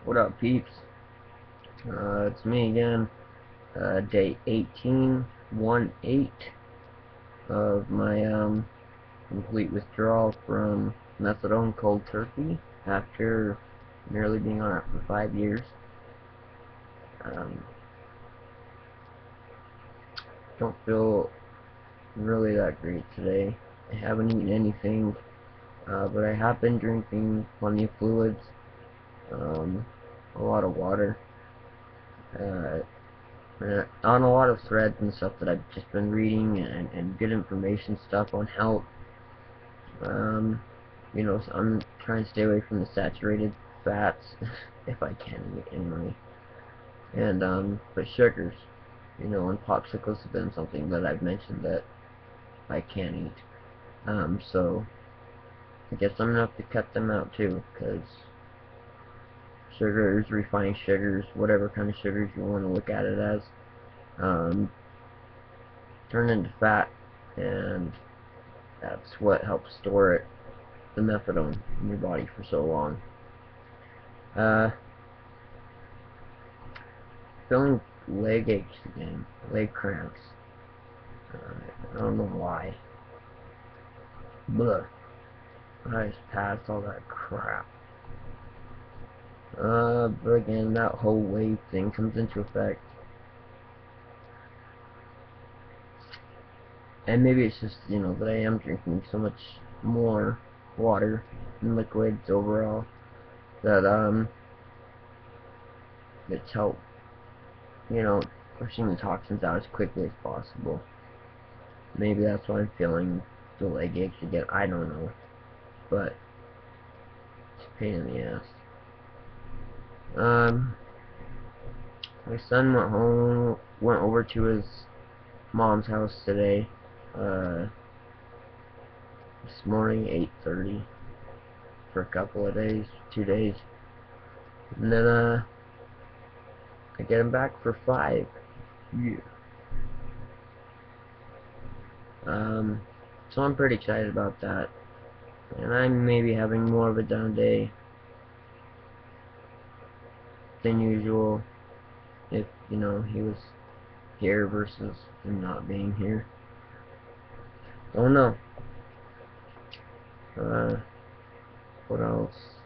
What up, peeps? It's me again. Day 18/1/8 of my complete withdrawal from methadone cold turkey after nearly being on it for 5 years. Um, don't feel really that great today. I haven't eaten anything, but I have been drinking plenty of fluids, a lot of water. Uh, on a lot of threads and stuff that I've just been reading, and good information stuff on health. So I'm trying to stay away from the saturated fats if I can anyway. And but sugars, and popsicles have been something that I've mentioned that I can't eat. So I guess I'm gonna have to cut them out too, because sugars, refined sugars, whatever kind of sugars you want to look at it as, turn into fat, and that's what helps store it, the methadone, in your body for so long. Feeling leg aches again, leg cramps. I don't know why. But I just passed all that crap. But again, that whole wave thing comes into effect. And maybe it's just, that I am drinking so much more water and liquids overall that, it's helped, pushing the toxins out as quickly as possible. Maybe that's why I'm feeling the leg aches again. I don't know. But it's a pain in the ass. My son went over to his mom's house today, this morning, 8:30, for a couple of days, 2 days, and then, I get him back for 5. Yeah. So I'm pretty excited about that, and I'm maybe having more of a down day than usual if, he was here versus him not being here. Don't know. What else?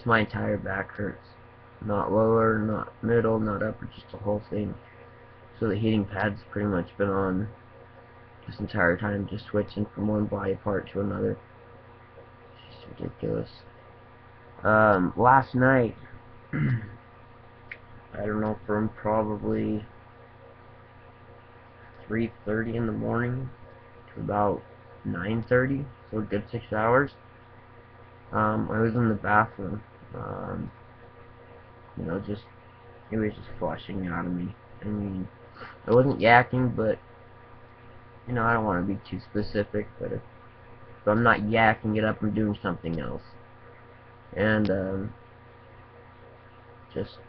My entire back hurts. Not lower, not middle, not upper, just the whole thing. So the heating pad's pretty much been on this entire time, just switching from one body part to another. It's just ridiculous. Last night, I don't know, from probably 3:30 in the morning to about 9:30, so a good 6 hours. I was in the bathroom, just, it was just flushing out of me. I mean, I wasn't yakking, but, I don't want to be too specific, but if I'm not yakking it up, I'm doing something else. And, just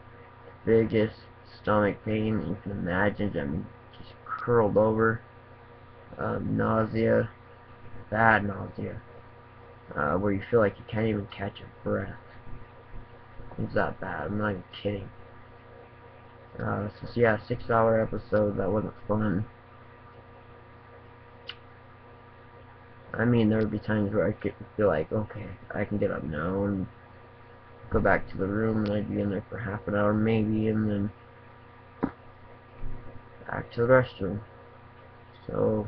biggest stomach pain you can imagine. I mean, just curled over, nausea, bad nausea, where you feel like you can't even catch a breath. It's that bad, I'm not even kidding. So yeah, 6-hour episode, that wasn't fun. I mean, there would be times where I could feel like, okay, I can get up now and go back to the room, and I'd be in there for half an hour maybe, and then back to the restroom. So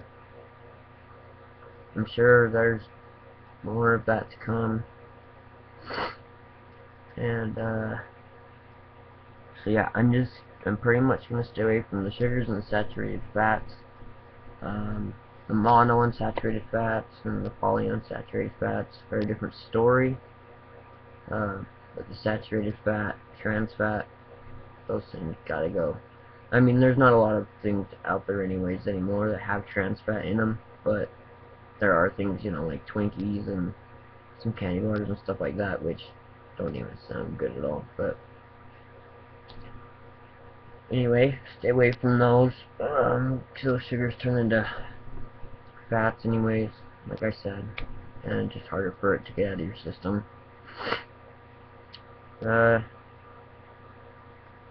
I'm sure there's more of that to come. And so yeah, I'm pretty much gonna stay away from the sugars and the saturated fats. The monounsaturated fats and the polyunsaturated fats, very different story. But the saturated fat, trans fat, those things gotta go. I mean, there's not a lot of things out there anyways anymore that have trans fat in them, but there are things, like Twinkies and some candy bars and stuff like that, which don't even sound good at all. But anyway, stay away from those, because those sugars turn into fats anyways, like I said. and it's just harder for it to get out of your system. What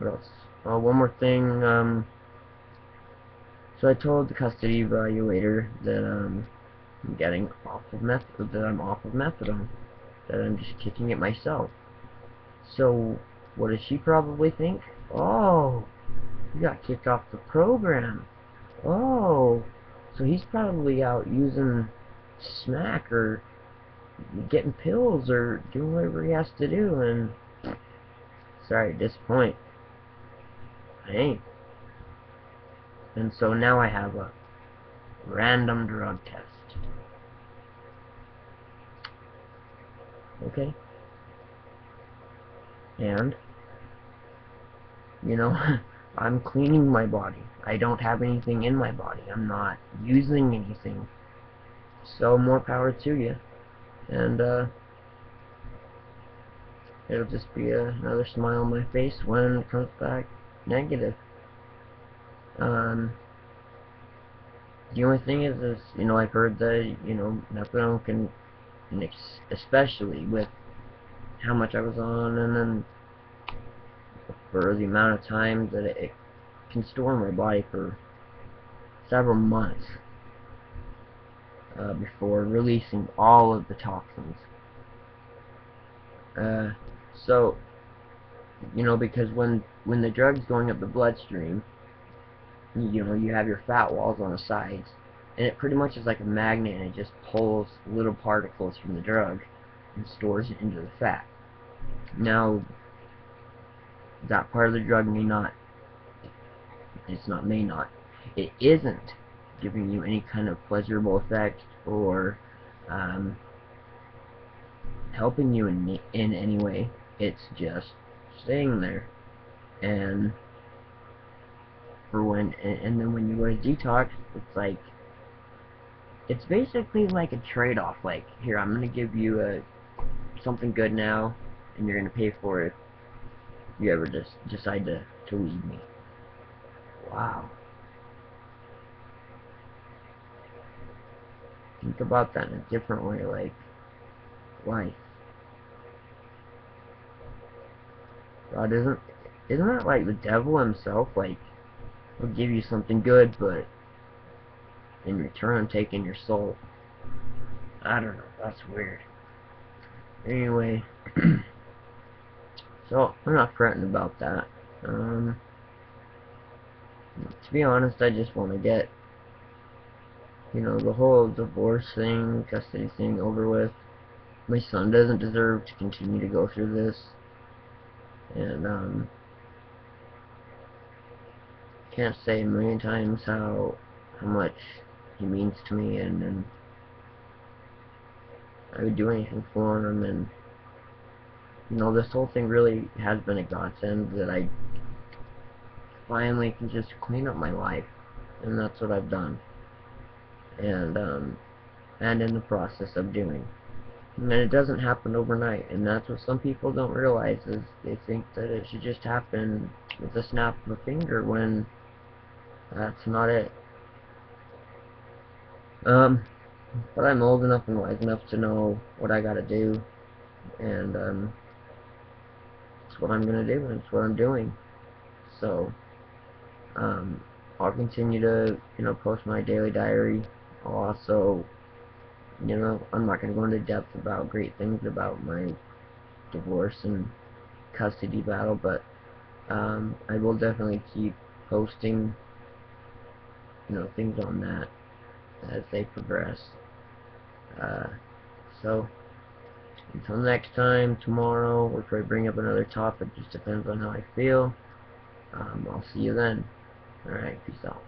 else? Oh, one more thing. So I told the custody evaluator that I'm getting off of methadone, that I'm just kicking it myself. So what does she probably think? Oh, you got kicked off the program. Oh, so he's probably out using smack or getting pills or doing whatever he has to do, and sorry to disappoint, I ain't. And so now I have a random drug test. Okay? And, you know, I'm cleaning my body. I don't have anything in my body. I'm not using anything. So more power to you. And, it'll just be another smile on my face when it comes back negative. The only thing is, you know, I've heard that, you know, methadone can, and especially with how much I was on, and then for the amount of time that it can store in my body for several months before releasing all of the toxins. So, you know, because when the drug's going up the bloodstream, you know, you have your fat walls on the sides, and it pretty much is like a magnet, and it just pulls little particles from the drug and stores it into the fat. Now, that part of the drug may not, it isn't giving you any kind of pleasurable effect or helping you in any way. It's just staying there. And for when, and then when you go to detox, it's like, it's basically like a trade-off. Like, here, I'm gonna give you something good now, and you're gonna pay for it if you ever just decide to leave me. Wow. Think about that in a different way, like life. God, isn't that like the devil himself? Like, he'll give you something good, but in return, taking your soul. I don't know. That's weird. Anyway, so I'm not fretting about that. To be honest, I just want to get, you know, the whole divorce thing, custody thing over with. My son doesn't deserve to continue to go through this. And can't say a million times how much he means to me, and I would do anything for him. And you know, this whole thing really has been a godsend, that I finally can just clean up my life, and that's what I've done, and in the process of doing. And it doesn't happen overnight, and that's what some people don't realize, is they think that it should just happen with a snap of a finger, when that's not it. But I'm old enough and wise enough to know what I gotta do, and it's what I'm gonna do, and it's what I'm doing. So, I'll continue to, you know, post my daily diary. I'll also, you know, I'm not gonna go into depth about great things about my divorce and custody battle, but I will definitely keep posting, you know, things on that as they progress. So until next time, tomorrow, or if I bring up another topic, just depends on how I feel. I'll see you then. Alright, peace out.